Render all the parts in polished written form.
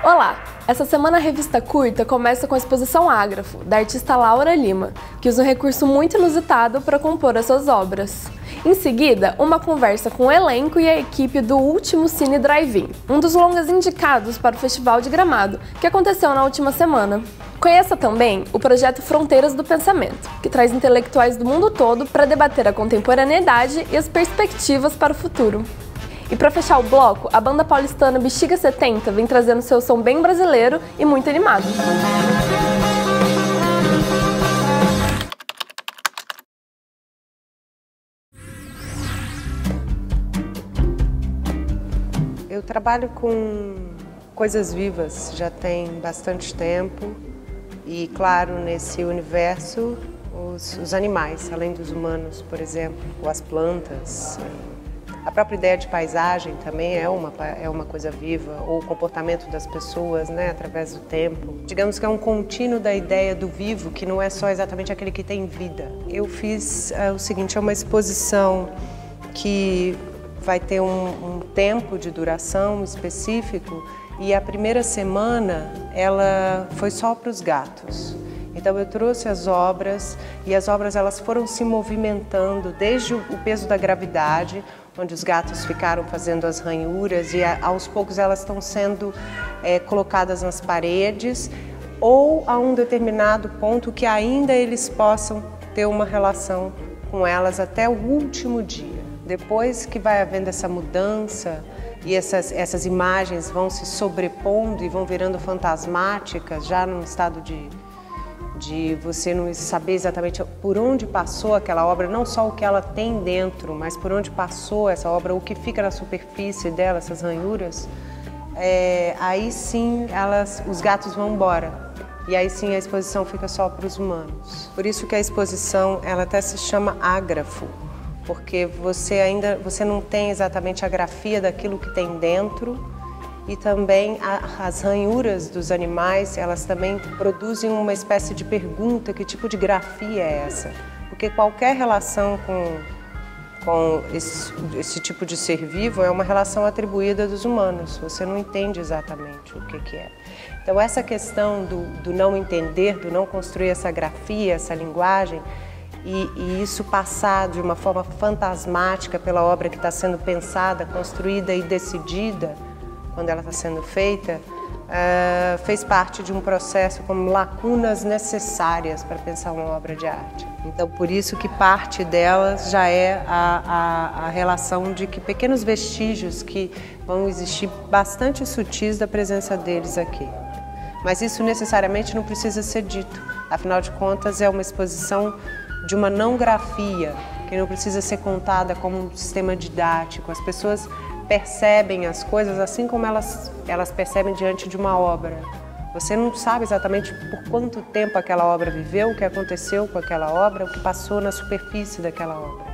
Olá! Essa semana a revista Curta começa com a exposição Ágrafo, da artista Laura Lima, que usa um recurso muito inusitado para compor as suas obras. Em seguida, uma conversa com o elenco e a equipe do Último Cine Drive-In, um dos longas indicados para o Festival de Gramado, que aconteceu na última semana. Conheça também o projeto Fronteiras do Pensamento, que traz intelectuais do mundo todo para debater a contemporaneidade e as perspectivas para o futuro. E para fechar o bloco, a banda paulistana Bexiga 70 vem trazendo seu som bem brasileiro e muito animado. Eu trabalho com coisas vivas já tem bastante tempo e, claro, nesse universo, os animais, além dos humanos, por exemplo, ou as plantas. A própria ideia de paisagem também é uma coisa viva, ou o comportamento das pessoas, né, através do tempo. Digamos que é um contínuo da ideia do vivo, que não é só exatamente aquele que tem vida. Eu fiz o seguinte, é uma exposição que vai ter um tempo de duração específico e a primeira semana ela foi só para os gatos. Então eu trouxe as obras e as obras elas foram se movimentando desde o peso da gravidade, onde os gatos ficaram fazendo as ranhuras e aos poucos elas estão sendo colocadas nas paredes ou a um determinado ponto que ainda eles possam ter uma relação com elas até o último dia. Depois que vai havendo essa mudança e essas imagens vão se sobrepondo e vão virando fantasmáticas, já num estado de você não saber exatamente por onde passou aquela obra, não só o que ela tem dentro, mas por onde passou essa obra, o que fica na superfície dela, essas ranhuras, aí sim os gatos vão embora. E aí sim a exposição fica só para os humanos. Por isso que a exposição ela até se chama Ágrafo, porque você não tem exatamente a grafia daquilo que tem dentro e também as ranhuras dos animais, elas também produzem uma espécie de pergunta, que tipo de grafia é essa? Porque qualquer relação com esse tipo de ser vivo é uma relação atribuída dos humanos, você não entende exatamente o que é. Então essa questão do não entender, do não construir essa grafia, essa linguagem, e isso passar de uma forma fantasmática pela obra que está sendo pensada, construída e decidida, quando ela está sendo feita, fez parte de um processo como lacunas necessárias para pensar uma obra de arte. Então, por isso que parte delas já é a relação de que pequenos vestígios que vão existir bastante sutis da presença deles aqui. Mas isso necessariamente não precisa ser dito. Afinal de contas, é uma exposição de uma não grafia, que não precisa ser contada como um sistema didático. As pessoas percebem as coisas assim como elas percebem diante de uma obra. Você não sabe exatamente por quanto tempo aquela obra viveu, o que aconteceu com aquela obra, o que passou na superfície daquela obra,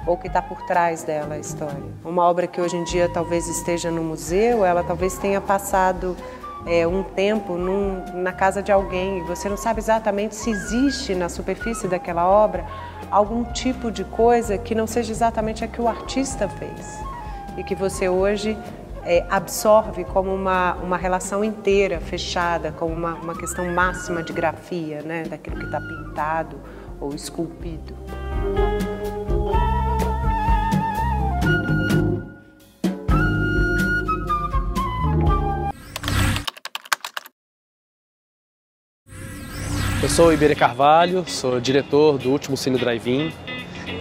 ou o que está por trás dela, a história. Uma obra que hoje em dia talvez esteja no museu, ela talvez tenha passado um tempo na casa de alguém, e você não sabe exatamente se existe na superfície daquela obra algum tipo de coisa que não seja exatamente a que o artista fez. E que você hoje absorve como uma relação inteira, fechada, como uma questão máxima de grafia, né, daquilo que está pintado ou esculpido. Eu sou o Iberê Carvalho, sou diretor do Último Cine Drive-In.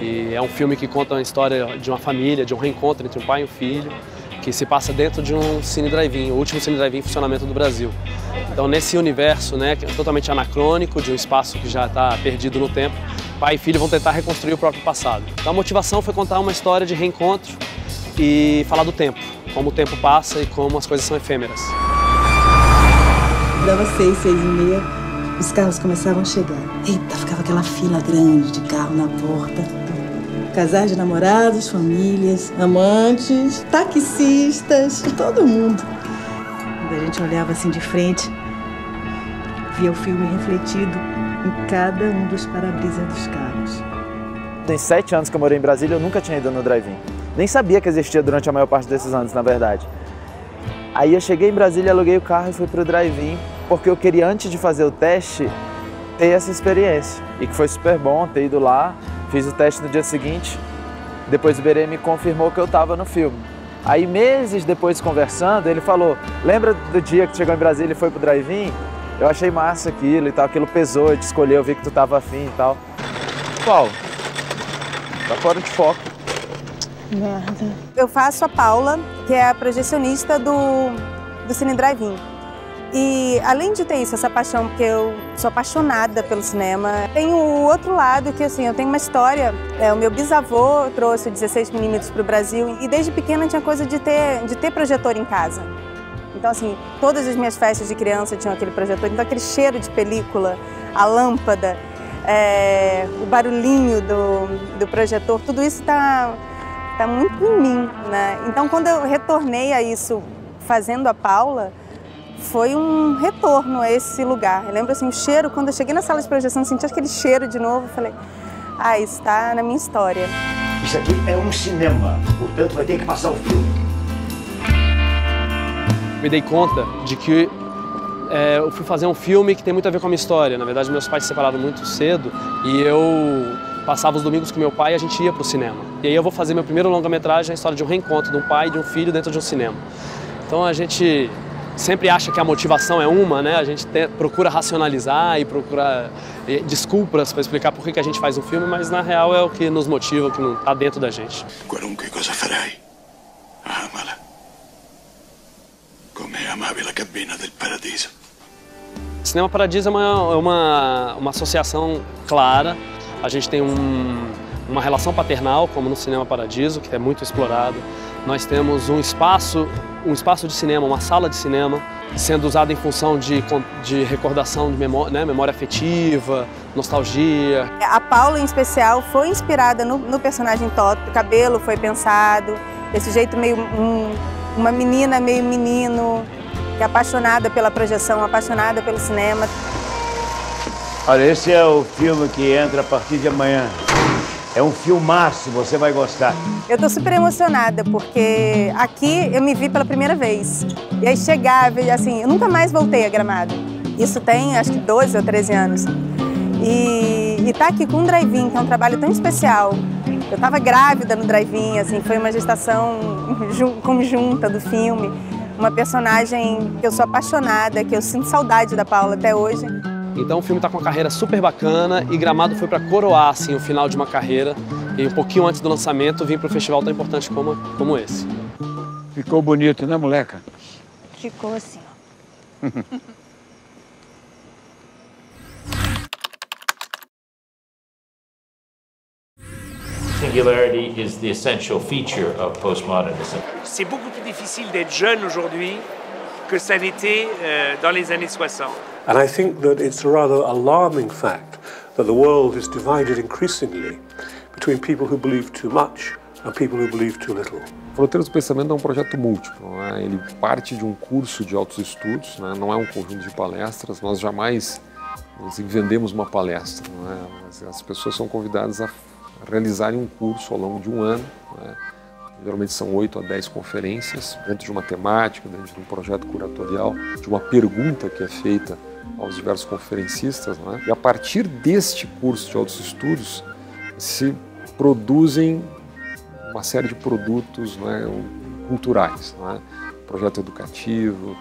E é um filme que conta a história de uma família, de um reencontro entre um pai e um filho, que se passa dentro de um cine drive-in, o último cine drive-in em funcionamento do Brasil. Então, nesse universo, né, que é totalmente anacrônico, de um espaço que já está perdido no tempo, pai e filho vão tentar reconstruir o próprio passado. Então, a motivação foi contar uma história de reencontro e falar do tempo, como o tempo passa e como as coisas são efêmeras. Dava 6, 6h30. Os carros começavam a chegar. Eita, ficava aquela fila grande de carro na porta. Casais de namorados, famílias, amantes, taxistas, todo mundo. Quando a gente olhava assim de frente, via o filme refletido em cada um dos para-brisas dos carros. Tem 7 anos que eu morei em Brasília, eu nunca tinha ido no drive-in. Nem sabia que existia durante a maior parte desses anos, na verdade. Aí eu cheguei em Brasília, aluguei o carro e fui pro drive-in, porque eu queria, antes de fazer o teste, ter essa experiência. E que foi super bom ter ido lá, fiz o teste no dia seguinte, depois o Berê me confirmou que eu estava no filme. Aí meses depois conversando, ele falou, lembra do dia que chegou em Brasília e foi pro drive-in? Eu achei massa aquilo e tal, aquilo pesou, eu te escolhi, eu vi que tu tava afim e tal. Paulo, tá fora de foco. Merda. Eu faço a Paula, que é a projecionista do Cine Drive-In. E além de ter isso, essa paixão, porque eu sou apaixonada pelo cinema, tem o outro lado que, assim, eu tenho uma história. O meu bisavô trouxe 16mm para o Brasil e desde pequena tinha coisa de ter projetor em casa. Então, assim, todas as minhas festas de criança tinham aquele projetor, então aquele cheiro de película, a lâmpada, o barulhinho do projetor, tudo isso tá muito em mim, né? Então, quando eu retornei a isso fazendo a Paula, foi um retorno a esse lugar. Eu lembro assim, o cheiro, quando eu cheguei na sala de projeção, senti aquele cheiro de novo, falei, isso está na minha história. Isso aqui é um cinema, portanto vai ter que passar o filme. Me dei conta de que eu fui fazer um filme que tem muito a ver com a minha história. Na verdade, meus pais se separaram muito cedo e eu passava os domingos com meu pai e a gente ia para o cinema. E aí eu vou fazer meu primeiro longa-metragem, a história de um reencontro de um pai e de um filho dentro de um cinema. Então a gente sempre acha que a motivação é uma, né? A gente procura racionalizar e procura desculpas para explicar por que a gente faz um filme, mas na real é o que nos motiva, o que está dentro da gente. Qualunque cosa farai, amala, come amavi la cabina del paradiso. Cinema Paradiso é uma associação clara. A gente tem uma relação paternal, como no Cinema Paradiso, que é muito explorado. Nós temos um espaço de cinema, uma sala de cinema, sendo usada em função de recordação de memória, né, memória afetiva, nostalgia. A Paula, em especial, foi inspirada no personagem Toto. O cabelo foi pensado, desse jeito meio uma menina, meio menino, que é apaixonada pela projeção, apaixonada pelo cinema. Olha, esse é o filme que entra a partir de amanhã. É um filmaço, você vai gostar. Eu tô super emocionada, porque aqui eu me vi pela primeira vez. E aí chegava, assim, eu nunca mais voltei a Gramado. Isso tem, acho que 12 ou 13 anos. E tá aqui com um drive-in, que é um trabalho tão especial. Eu tava grávida no drive-in, assim, foi uma gestação conjunta do filme. Uma personagem que eu sou apaixonada, que eu sinto saudade da Paula até hoje. Então o filme está com uma carreira super bacana e Gramado foi para coroar assim, o final de uma carreira. E um pouquinho antes do lançamento vim para um festival tão importante como esse. Ficou bonito, né, moleca? Ficou assim, ó. Singularity is the essential feature of postmodernism. C'est beaucoup plus difficile d'être jeune aujourd'hui que ça l'était dans les années 60. And I think that it's a rather alarming fact that the world is divided increasingly between people who believe too much and people who believe too little. Fronteiras do Pensamento é um projeto múltiplo, né? Ele parte de um curso de altos estudos, né? Não é um conjunto de palestras, nós jamais vendemos uma palestra, né? As pessoas são convidadas a realizarem um curso ao longo de um ano, né? Geralmente são 8 a 10 conferências, dentro de uma temática, dentro de um projeto curatorial, de uma pergunta que é feita aos diversos conferencistas, né? E a partir deste curso de altos estudos se produzem uma série de produtos, né, culturais, né? Projeto educativo,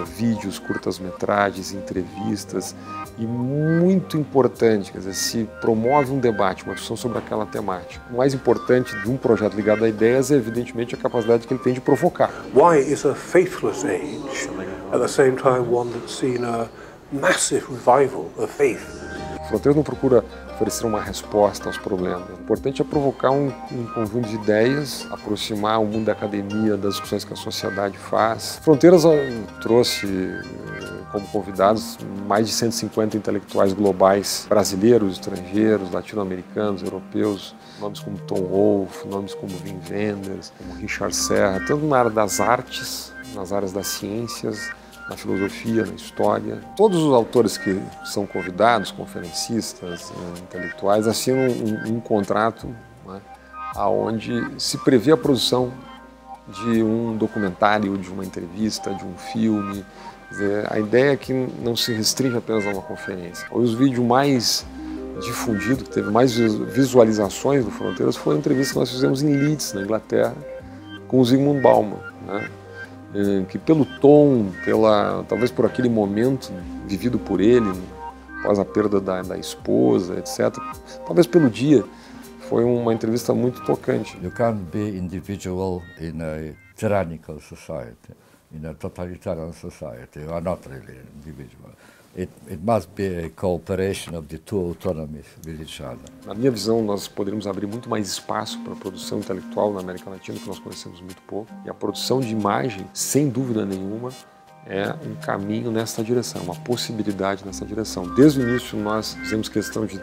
vídeos, curtas-metragens, entrevistas e muito importante, quer dizer, se promove um debate, uma discussão sobre aquela temática. O mais importante de um projeto ligado a ideias é evidentemente a capacidade que ele tem de provocar. Why is a faithless age at the same time one that's seen a massive revival of faith? Fronteiras não procura oferecer uma resposta aos problemas. O importante é provocar um conjunto de ideias, aproximar o mundo da academia das discussões que a sociedade faz. Fronteiras trouxe como convidados mais de 150 intelectuais globais, brasileiros, estrangeiros, latino-americanos, europeus, nomes como Tom Wolfe, nomes como Wim Wenders, como Richard Serra, tanto na área das artes, nas áreas das ciências, na filosofia, na história. Todos os autores que são convidados, conferencistas, intelectuais, assinam um contrato, né, onde se prevê a produção de um documentário, de uma entrevista, de um filme. Quer dizer, a ideia é que não se restringe apenas a uma conferência. Os vídeos mais difundido, que teve mais visualizações do Fronteiras, foi a entrevista que nós fizemos em Leeds, na Inglaterra, com o Zygmunt Bauman, né? Que pelo tom, talvez por aquele momento vivido por ele, após a perda da esposa, etc., talvez pelo dia, foi uma entrevista muito tocante. You can't be individual in a tyrannical society, in a totalitarian society. You are not really individual. It must be a cooperation of the two autonomies with each other. Na minha visão, nós poderíamos abrir muito mais espaço para a produção intelectual na América Latina, que nós conhecemos muito pouco. E a produção de imagem, sem dúvida nenhuma, é um caminho nessa direção, uma possibilidade nessa direção. Desde o início, nós fizemos questão de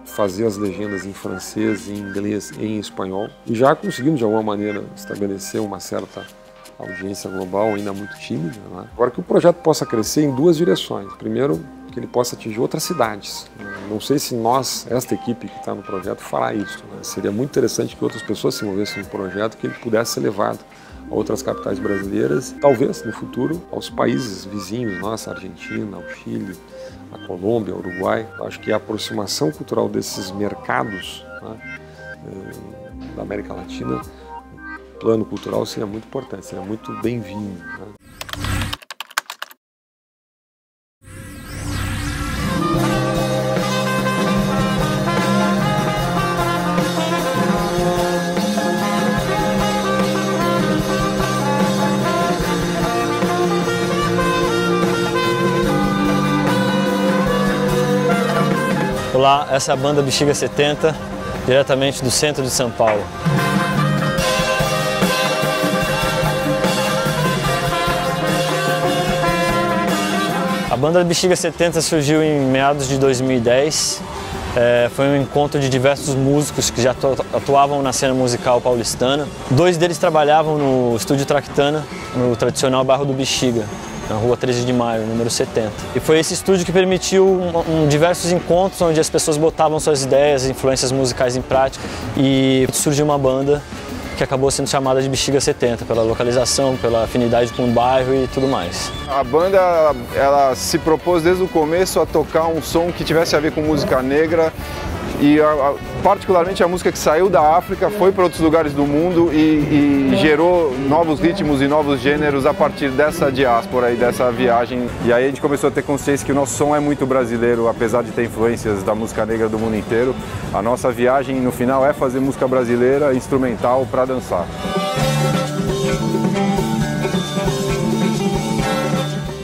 fazer as legendas em francês, em inglês e em espanhol. E já conseguimos, de alguma maneira, estabelecer uma certa audiência global, ainda muito tímida, né? Agora que o projeto possa crescer em duas direções. Primeiro, que ele possa atingir outras cidades. Não sei se esta equipe que está no projeto fará isso, né? Seria muito interessante que outras pessoas se envolvessem no projeto, que ele pudesse ser levado a outras capitais brasileiras, talvez no futuro aos países vizinhos, nossa, a Argentina, o Chile, a Colômbia, o Uruguai. Acho que a aproximação cultural desses mercados, né, da América Latina, plano cultural, seria muito importante, seria muito bem-vindo, né? Olá, essa é a banda Bexiga 70, diretamente do centro de São Paulo. A banda Bexiga 70 surgiu em meados de 2010. Foi um encontro de diversos músicos que já atuavam na cena musical paulistana. 2 deles trabalhavam no Estúdio Tractana, no tradicional bairro do Bexiga, na rua 13 de Maio, número 70. E foi esse estúdio que permitiu diversos encontros onde as pessoas botavam suas ideias, influências musicais em prática, e surgiu uma banda que acabou sendo chamada de Bexiga 70, pela localização, pela afinidade com o bairro e tudo mais. A banda ela se propôs desde o começo a tocar um som que tivesse a ver com música negra, e particularmente a música que saiu da África, foi para outros lugares do mundo e gerou novos ritmos e novos gêneros a partir dessa diáspora e dessa viagem. E aí a gente começou a ter consciência que o nosso som é muito brasileiro, apesar de ter influências da música negra do mundo inteiro. A nossa viagem no final é fazer música brasileira, instrumental, para dançar.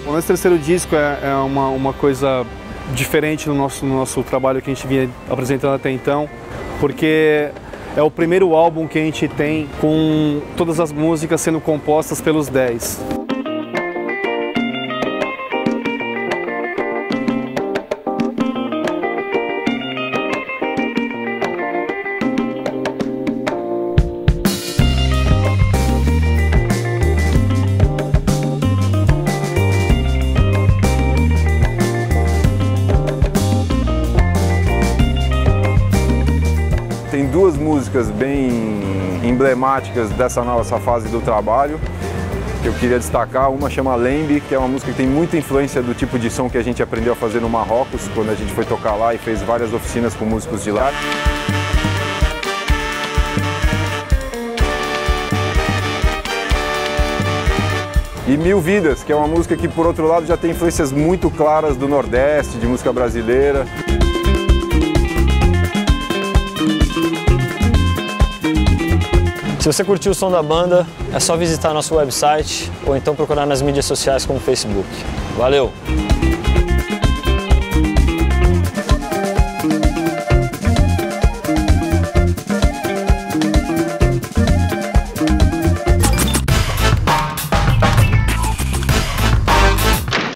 O nosso terceiro disco é uma coisa diferente no nosso trabalho que a gente vinha apresentando até então, porque é o primeiro álbum que a gente tem com todas as músicas sendo compostas pelos 10. Tem 2 músicas bem emblemáticas dessa nossa fase do trabalho que eu queria destacar. Uma chama Lembe, que é uma música que tem muita influência do tipo de som que a gente aprendeu a fazer no Marrocos, quando a gente foi tocar lá e fez várias oficinas com músicos de lá. E Mil Vidas, que é uma música que, por outro lado, já tem influências muito claras do Nordeste, de música brasileira. Se você curtiu o som da banda, é só visitar nosso website ou então procurar nas mídias sociais como Facebook. Valeu!